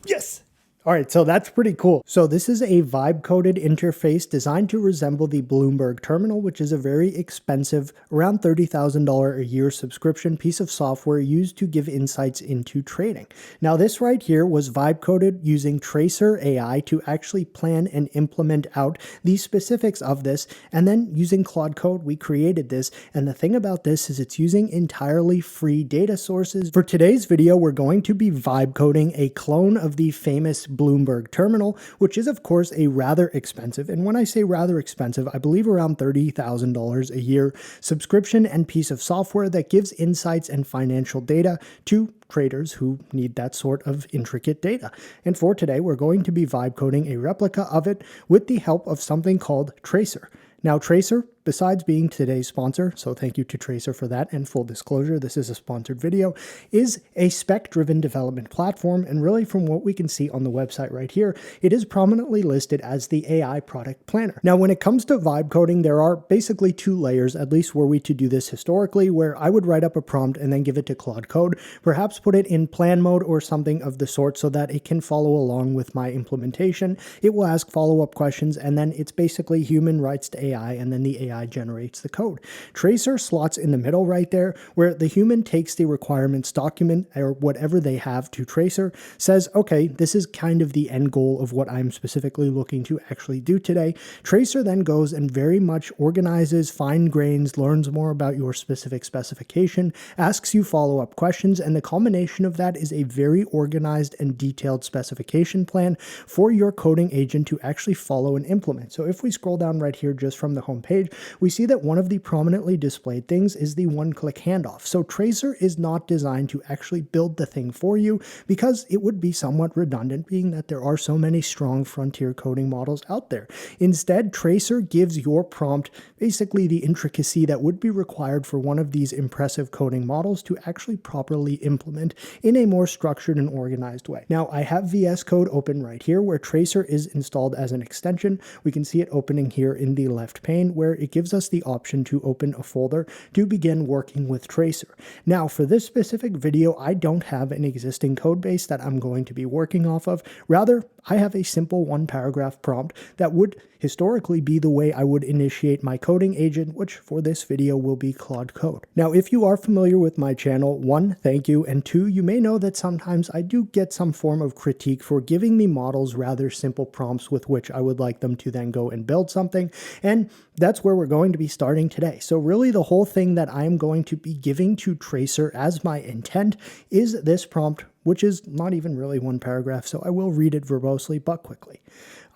Yes. All right, so that's pretty cool. So this is a vibe-coded interface designed to resemble the Bloomberg Terminal, which is a very expensive, around $30,000 a year subscription piece of software used to give insights into trading. Now this right here was vibe-coded using Traycer AI to actually plan and implement out the specifics of this, and then using Claude Code, we created this. And the thing about this is it's using entirely free data sources. For today's video, we're going to be vibe-coding a clone of the famous Bloomberg Terminal, which is of course a rather expensive, and when I say rather expensive, I believe around $30,000 a year subscription and piece of software that gives insights and financial data to traders who need that sort of intricate data. And for today, we're going to be vibe coding a replica of it with the help of something called Traycer. Now, Traycer, besides being today's sponsor, so thank you to Traycer for that, and full disclosure, this is a sponsored video, is a spec-driven development platform, and really from what we can see on the website right here, it is prominently listed as the AI product planner. Now, when it comes to vibe coding, there are basically two layers, at least were we to do this historically, where I would write up a prompt and then give it to Claude Code, perhaps put it in plan mode or something of the sort so that it can follow along with my implementation. It will ask follow-up questions, and then it's basically human writes to AI, and then the AI generates the code. Traycer slots in the middle right there, where the human takes the requirements document or whatever they have to Traycer, says, okay, this is kind of the end goal of what I'm specifically looking to actually do today. Traycer then goes and very much organizes, fine-grains, learns more about your specific specification, asks you follow-up questions, and the culmination of that is a very organized and detailed specification plan for your coding agent to actually follow and implement. So if we scroll down right here just from the home page, we see that one of the prominently displayed things is the one-click handoff. So Traycer is not designed to actually build the thing for you because it would be somewhat redundant, being that there are so many strong frontier coding models out there. Instead, Traycer gives your prompt basically the intricacy that would be required for one of these impressive coding models to actually properly implement in a more structured and organized way. Now, I have VS Code open right here where Traycer is installed as an extension. We can see it opening here in the left pane where it gives us the option to open a folder to begin working with Traycer. Now, for this specific video, I don't have an existing code base that I'm going to be working off of. Rather, I have a simple one-paragraph prompt that would historically be the way I would initiate my coding agent, which for this video will be Claude Code. Now, if you are familiar with my channel, one, thank you, and two, you may know that sometimes I do get some form of critique for giving the models rather simple prompts with which I would like them to then go and build something, and that's where we're going to be starting today. So really the whole thing that I'm going to be giving to Traycer as my intent is this prompt, which is not even really one paragraph, so I will read it verbosely but quickly.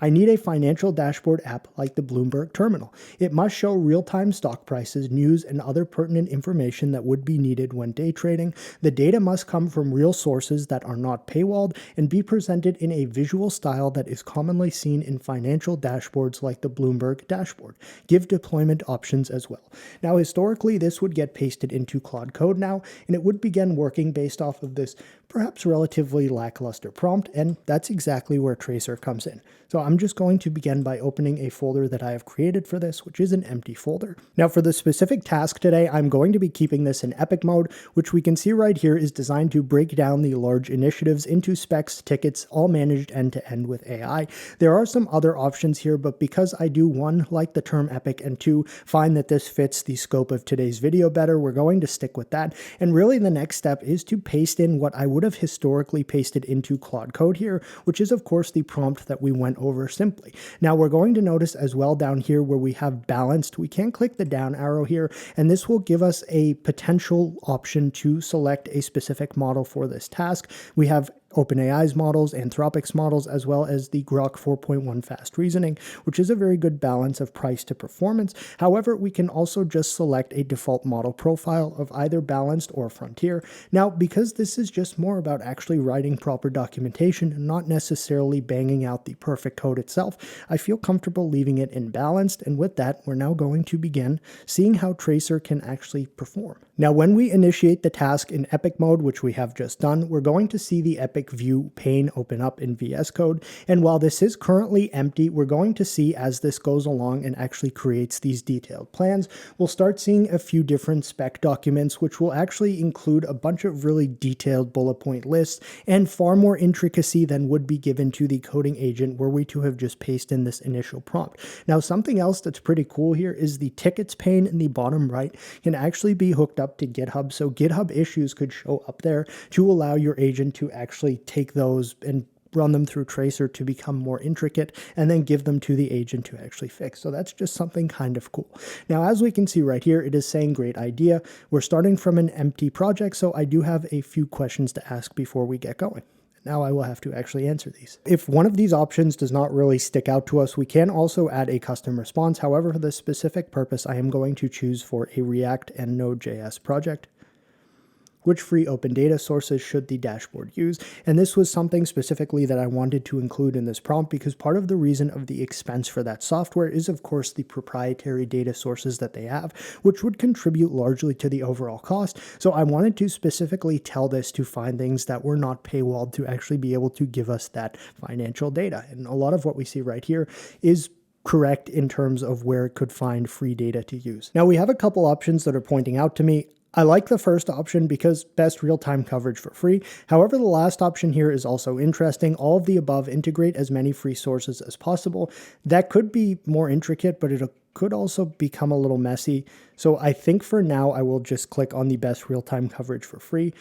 I need a financial dashboard app like the Bloomberg Terminal. It must show real-time stock prices, news, and other pertinent information that would be needed when day trading. The data must come from real sources that are not paywalled and be presented in a visual style that is commonly seen in financial dashboards like the Bloomberg dashboard. Give deployment options as well. Now, historically, this would get pasted into Claude Code now, and it would begin working based off of this perhaps relatively lackluster prompt, and that's exactly where Traycer comes in. So I'm just going to begin by opening a folder that I have created for this, which is an empty folder. Now for the specific task today, I'm going to be keeping this in epic mode, which we can see right here is designed to break down the large initiatives into specs, tickets, all managed end to end with AI. There are some other options here, but because I do, one, like the term epic, and two, find that this fits the scope of today's video better, we're going to stick with that. And really the next step is to paste in what I would have historically pasted into Claude Code here, which is of course the prompt that we went over simply. Now we're going to notice as well down here where we have balanced, we can click the down arrow here, and this will give us a potential option to select a specific model for this task. We have OpenAI's models, Anthropic's models, as well as the Grok 4.1 fast reasoning, which is a very good balance of price to performance. However, we can also just select a default model profile of either balanced or frontier. Now, because this is just more about actually writing proper documentation and not necessarily banging out the perfect code itself, I feel comfortable leaving it in balanced, and with that, we're now going to begin seeing how Traycer can actually perform. Now, when we initiate the task in Epic mode, which we have just done, we're going to see the Epic View pane open up in VS Code. And while this is currently empty, we're going to see as this goes along and actually creates these detailed plans, we'll start seeing a few different spec documents, which will actually include a bunch of really detailed bullet point lists and far more intricacy than would be given to the coding agent were we to have just pasted in this initial prompt. Now, something else that's pretty cool here is the tickets pane in the bottom right can actually be hooked up to GitHub, so GitHub issues could show up there to allow your agent to actually take those and run them through Traycer to become more intricate and then give them to the agent to actually fix. So that's just something kind of cool. Now, as we can see right here, it is saying great idea. We're starting from an empty project, so I do have a few questions to ask before we get going. Now I will have to actually answer these. If one of these options does not really stick out to us, we can also add a custom response. However, for this specific purpose, I am going to choose for a React and Node.js project. Which free open data sources should the dashboard use? And this was something specifically that I wanted to include in this prompt because part of the reason of the expense for that software is, of course, the proprietary data sources that they have, which would contribute largely to the overall cost. So I wanted to specifically tell this to find things that were not paywalled to actually be able to give us that financial data. And a lot of what we see right here is correct in terms of where it could find free data to use. Now we have a couple options that are pointing out to me. I like the first option because best real-time coverage for free. However, the last option here is also interesting. All of the above integrate as many free sources as possible. That could be more intricate, but it could also become a little messy. So I think for now, I will just click on the best real-time coverage for free.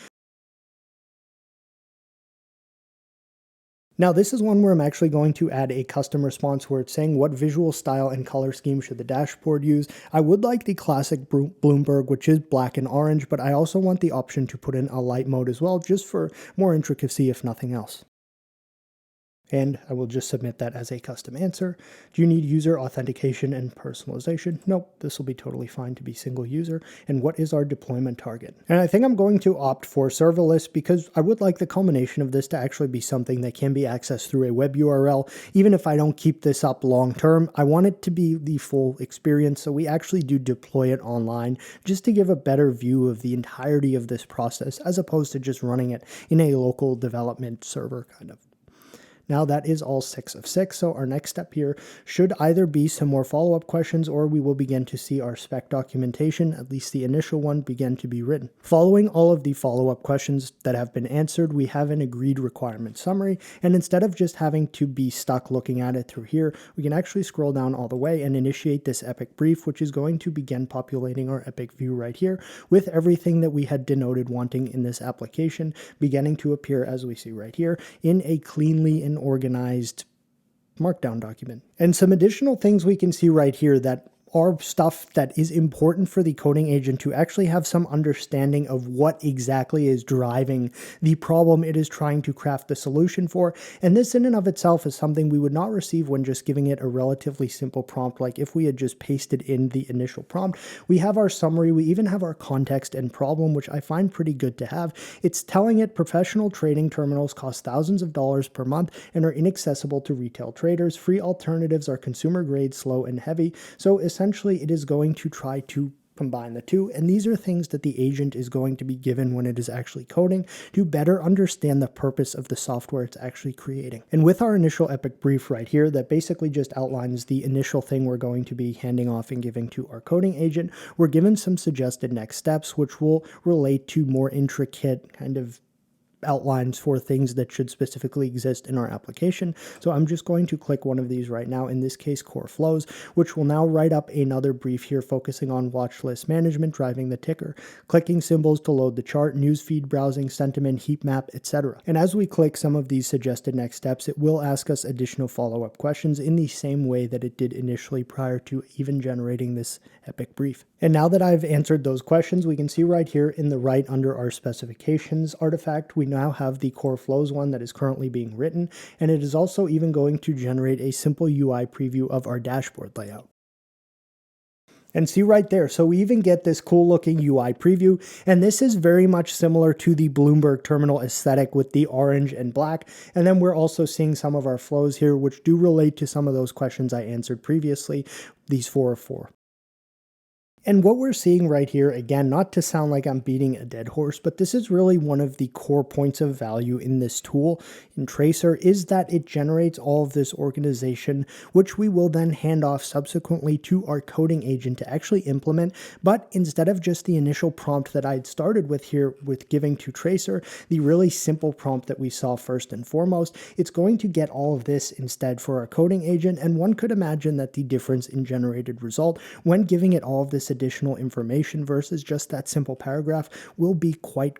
Now, this is one where I'm actually going to add a custom response where it's saying what visual style and color scheme should the dashboard use. I would like the classic Bloomberg, which is black and orange, but I also want the option to put in a light mode as well, just for more intricacy, if nothing else. And I will just submit that as a custom answer. Do you need user authentication and personalization? Nope, this will be totally fine to be single user. And what is our deployment target? And I think I'm going to opt for serverless because I would like the culmination of this to actually be something that can be accessed through a web URL. Even if I don't keep this up long term, I want it to be the full experience. So we actually do deploy it online just to give a better view of the entirety of this process as opposed to just running it in a local development server kind of. Now that is all 6 of 6, so our next step here should either be some more follow-up questions or we will begin to see our spec documentation, at least the initial one, begin to be written. Following all of the follow-up questions that have been answered, we have an agreed requirement summary, and instead of just having to be stuck looking at it through here, we can actually scroll down all the way and initiate this Epic brief, which is going to begin populating our Epic view right here with everything that we had denoted wanting in this application beginning to appear, as we see right here, in a cleanly and organized markdown document. And some additional things we can see right here that are stuff that is important for the coding agent to actually have some understanding of what exactly is driving the problem it is trying to craft the solution for. And this in and of itself is something we would not receive when just giving it a relatively simple prompt. Like if we had just pasted in the initial prompt, we have our summary, we even have our context and problem, which I find pretty good to have. It's telling it professional trading terminals cost thousands of dollars per month and are inaccessible to retail traders. Free alternatives are consumer grade, slow, and heavy. So essentially, it is going to try to combine the two, and these are things that the agent is going to be given when it is actually coding to better understand the purpose of the software it's actually creating. And with our initial Epic brief right here that basically just outlines the initial thing we're going to be handing off and giving to our coding agent, we're given some suggested next steps which will relate to more intricate kind of outlines for things that should specifically exist in our application. So I'm just going to click one of these right now, in this case core flows, which will now write up another brief here focusing on watch list management, driving the ticker, clicking symbols to load the chart, newsfeed browsing, sentiment, heat map, etc. And as we click some of these suggested next steps, it will ask us additional follow-up questions in the same way that it did initially prior to even generating this Epic brief. And now that I've answered those questions, we can see right here in the right under our specifications artifact, we now have the core flows one that is currently being written, and it is also even going to generate a simple UI preview of our dashboard layout. And see right there, so we even get this cool looking UI preview, and this is very much similar to the Bloomberg terminal aesthetic with the orange and black. And then we're also seeing some of our flows here, which do relate to some of those questions I answered previously, these 4 of 4. And what we're seeing right here, again, not to sound like I'm beating a dead horse, but this is really one of the core points of value in this tool in Traycer, is that it generates all of this organization, which we will then hand off subsequently to our coding agent to actually implement. But instead of just the initial prompt that I had started with here with giving to Traycer, the really simple prompt that we saw first and foremost, it's going to get all of this instead for our coding agent. And one could imagine that the difference in generated result when giving it all of this additional information versus just that simple paragraph will be quite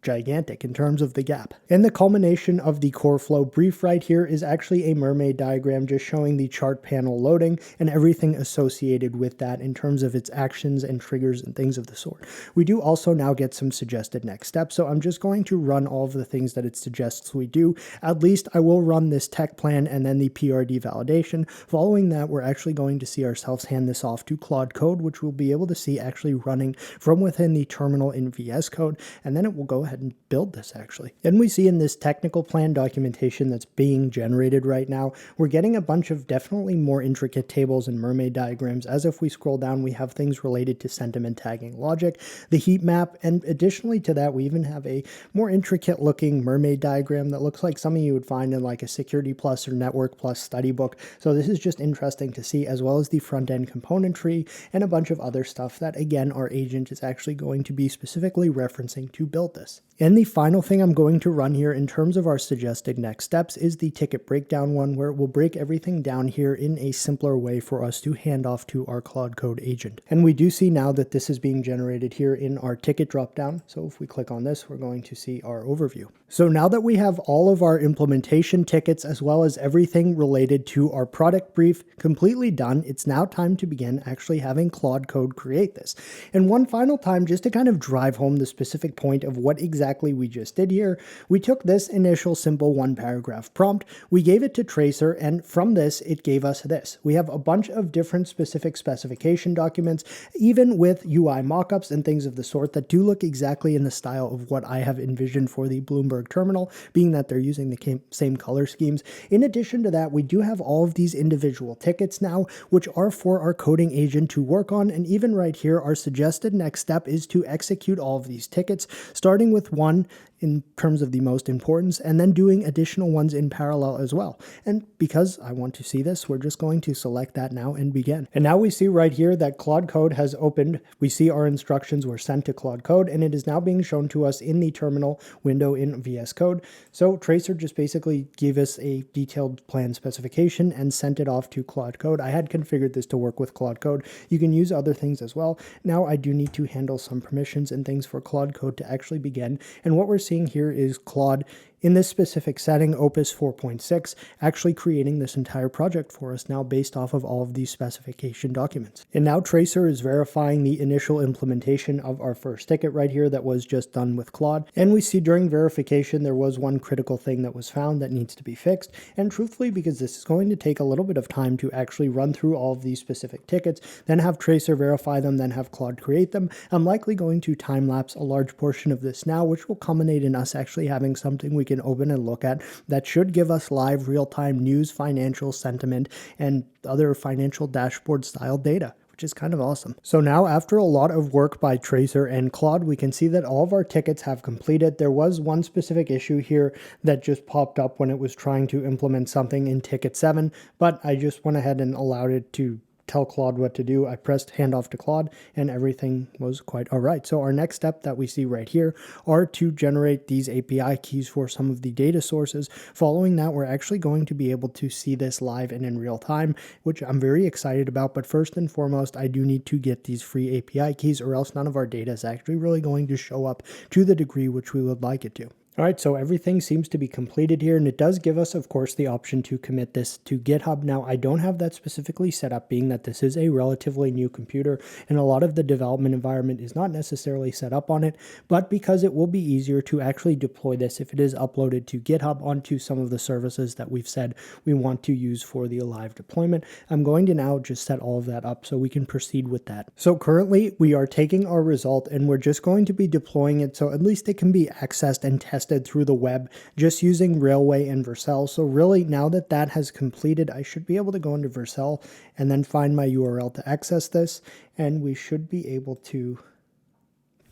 gigantic in terms of the gap. And the culmination of the core flow brief right here is actually a mermaid diagram just showing the chart panel loading and everything associated with that in terms of its actions and triggers and things of the sort. We do also now get some suggested next steps, so I'm just going to run all of the things that it suggests we do. At least I will run this tech plan and then the PRD validation. Following that, we're actually going to see ourselves hand this off to Claude Code, which we'll be able to see actually running from within the terminal in VS Code, and then it will go ahead and build this actually. And we see in this technical plan documentation that's being generated right now, we're getting a bunch of definitely more intricate tables and mermaid diagrams. As if we scroll down, we have things related to sentiment tagging logic, the heat map, and additionally to that, we even have a more intricate looking mermaid diagram that looks like something you would find in like a Security Plus or Network Plus study book. So this is just interesting to see, as well as the front end component tree and a bunch of other stuff that again our agent is actually going to be specifically referencing to build this. And the final thing I'm going to run here in terms of our suggested next steps is the ticket breakdown one, where we'll break everything down here in a simpler way for us to hand off to our Claude Code agent. And we do see now that this is being generated here in our ticket dropdown. So if we click on this, we're going to see our overview. So now that we have all of our implementation tickets as well as everything related to our product brief completely done, it's now time to begin actually having Claude Code create this. And one final time, just to kind of drive home the specific point of what exactly we just did here, we took this initial simple one paragraph prompt, we gave it to Traycer, and from this, it gave us this. We have a bunch of different specific specification documents, even with UI mockups and things of the sort that do look exactly in the style of what I have envisioned for the Bloomberg Terminal, being that they're using the same color schemes. In addition to that, we do have all of these individual tickets now, which are for our coding agent to work on. And even right here, our suggested next step is to execute all of these tickets, starting with one in terms of the most importance, and then doing additional ones in parallel as well. And because I want to see this, we're just going to select that now and begin. And now we see right here that Claude Code has opened. We see our instructions were sent to Claude Code, and it is now being shown to us in the terminal window in VS Code. So Traycer just basically gave us a detailed plan specification and sent it off to Claude Code. I had configured this to work with Claude Code. You can use other things as well. Now I do need to handle some permissions and things for Claude Code to actually begin. And what we're seeing here is Claude in this specific setting, Opus 4.6, actually creating this entire project for us now based off of all of these specification documents. And now Traycer is verifying the initial implementation of our first ticket right here that was just done with Claude. And we see during verification, there was one critical thing that was found that needs to be fixed. And truthfully, because this is going to take a little bit of time to actually run through all of these specific tickets, then have Traycer verify them, then have Claude create them, I'm likely going to time-lapse a large portion of this now, which will culminate in us actually having something we can open and look at that should give us live real-time news, financial sentiment, and other financial dashboard style data, which is kind of awesome. So now, after a lot of work by Traycer and Claude, we can see that all of our tickets have completed. There was one specific issue here that just popped up when it was trying to implement something in ticket 7, but I just went ahead and allowed it to tell Claude what to do. I pressed handoff to Claude and everything was quite all right. So our next step that we see right here are to generate these API keys for some of the data sources. Following that, we're actually going to be able to see this live and in real time, which I'm very excited about. But first and foremost, I do need to get these free API keys, or else none of our data is actually really going to show up to the degree which we would like it to. All right, so everything seems to be completed here, and it does give us, of course, the option to commit this to GitHub. Now, I don't have that specifically set up, being that this is a relatively new computer, and a lot of the development environment is not necessarily set up on it, but because it will be easier to actually deploy this if it is uploaded to GitHub onto some of the services that we've said we want to use for the live deployment, I'm going to now just set all of that up so we can proceed with that. So currently, we are taking our result, and we're just going to be deploying it so at least it can be accessed and tested tested through the web just using Railway and Vercel. So really, now that that has completed, I should be able to go into Vercel and then find my URL to access this, and we should be able to,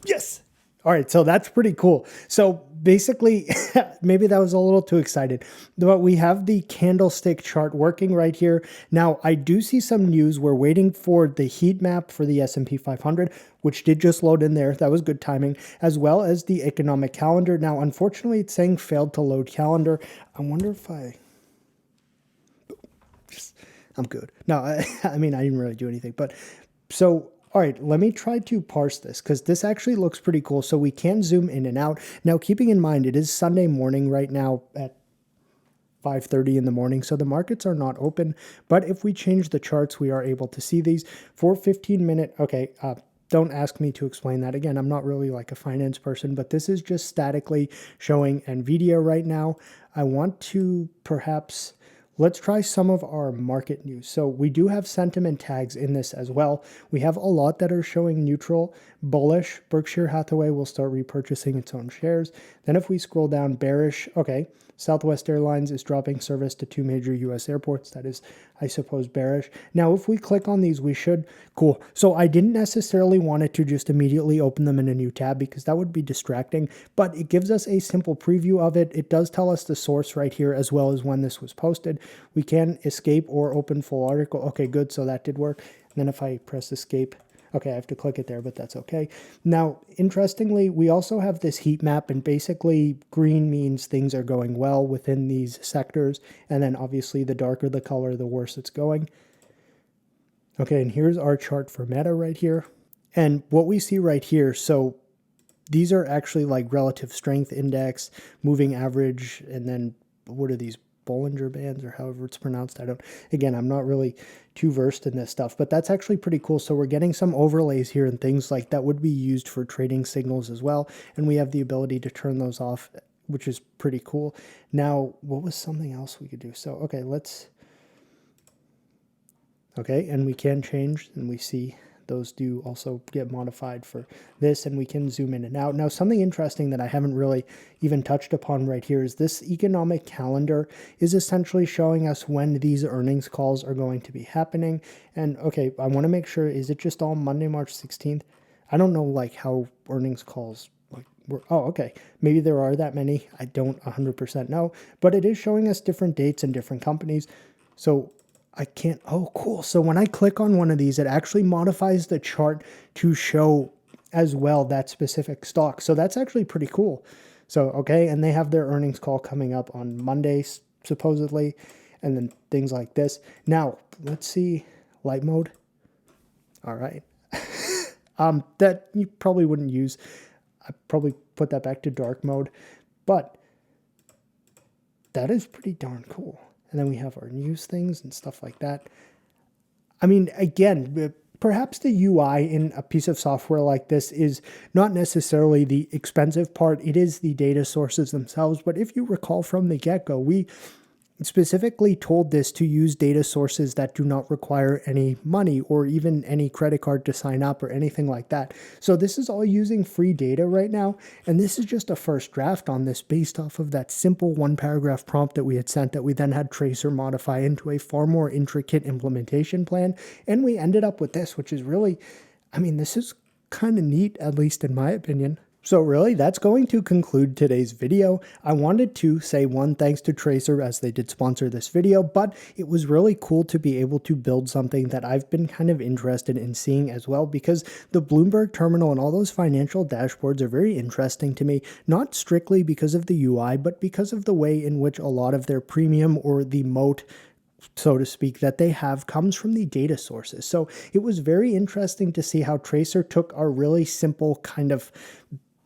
yes. All right, so that's pretty cool. So basically, maybe that was a little too excited, but we have the candlestick chart working right here. Now, I do see some news. We're waiting for the heat map for the S&P 500, which did just load in there. That was good timing, as well as the economic calendar. Now, unfortunately, it's saying failed to load calendar. I wonder if I'm good. No, I mean, I didn't really do anything, but so all right, let me try to parse this because this actually looks pretty cool. So we can zoom in and out. Now, keeping in mind, it is Sunday morning right now at 5:30 in the morning, so the markets are not open. But if we change the charts, we are able to see these for 15-minute. Okay, don't ask me to explain that. Again, I'm not really like a finance person, but this is just statically showing NVIDIA right now. I want to perhaps... let's try some of our market news. So we do have sentiment tags in this as well. We have a lot that are showing neutral, bullish. Berkshire Hathaway will start repurchasing its own shares. Then if we scroll down, bearish, okay, Southwest Airlines is dropping service to 2 major U.S. airports. That is, I suppose, bearish. Now, if we click on these, we should, cool. So I didn't necessarily want it to just immediately open them in a new tab because that would be distracting, but it gives us a simple preview of it. It does tell us the source right here as well as when this was posted. We can escape or open full article. Okay, good. So that did work. And then if I press escape, okay, I have to click it there, but that's okay. Now, interestingly, we also have this heat map, and basically green means things are going well within these sectors. And then obviously the darker the color, the worse it's going. Okay, and here's our chart for Meta right here. And what we see right here, so these are actually like relative strength index, moving average, and then what are these? Bollinger Bands, or however it's pronounced. Again, I'm not really too versed in this stuff, but that's actually pretty cool. So we're getting some overlays here and things like that would be used for trading signals as well. And we have the ability to turn those off, which is pretty cool. Now, what was something else we could do? So, okay, okay, and we can change, and we see those do also get modified for this, and we can zoom in and out. Now, something interesting that I haven't really even touched upon right here is this economic calendar is essentially showing us when these earnings calls are going to be happening. And okay, I want to make sure, is it just all Monday, March 16th? I don't know like how earnings calls oh, okay. Maybe there are that many. I don't 100% know, but it is showing us different dates and different companies. So I can't, oh, cool. So when I click on one of these, it actually modifies the chart to show as well that specific stock. So that's actually pretty cool. So, okay, and they have their earnings call coming up on Monday, supposedly, and then things like this. Now, let's see, light mode. All right. That you probably wouldn't use. I probably put that back to dark mode, but that is pretty darn cool. And then we have our news things and stuff like that. I mean, again, perhaps the UI in a piece of software like this is not necessarily the expensive part. It is the data sources themselves. But if you recall from the get-go, we specifically told this to use data sources that do not require any money or even any credit card to sign up or anything like that. So this is all using free data right now. And this is just a first draft on this based off of that simple 1-paragraph prompt that we had sent that we then had Traycer modify into a far more intricate implementation plan. And we ended up with this, which is really, I mean, this is kind of neat, at least in my opinion. So really, that's going to conclude today's video. I wanted to say one thanks to Traycer as they did sponsor this video, but it was really cool to be able to build something that I've been kind of interested in seeing as well, because the Bloomberg Terminal and all those financial dashboards are very interesting to me, not strictly because of the UI, but because of the way in which a lot of their premium or the moat, so to speak, that they have comes from the data sources. So it was very interesting to see how Traycer took our really simple kind of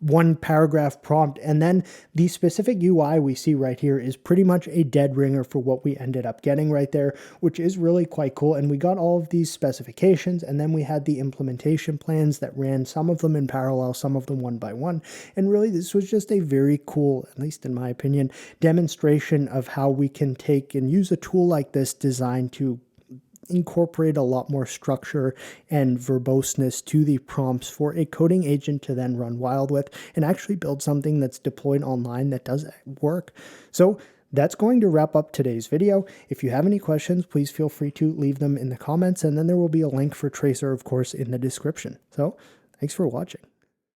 1-paragraph prompt, and then the specific UI we see right here is pretty much a dead ringer for what we ended up getting right there, which is really quite cool. And we got all of these specifications, and then we had the implementation plans that ran some of them in parallel, some of them one by one. And really, this was just a very cool, at least in my opinion, demonstration of how we can take and use a tool like this designed to incorporate a lot more structure and verboseness to the prompts for a coding agent to then run wild with and actually build something that's deployed online that does work. So that's going to wrap up today's video. If you have any questions, please feel free to leave them in the comments, and then there will be a link for Traycer, of course, in the description. So thanks for watching.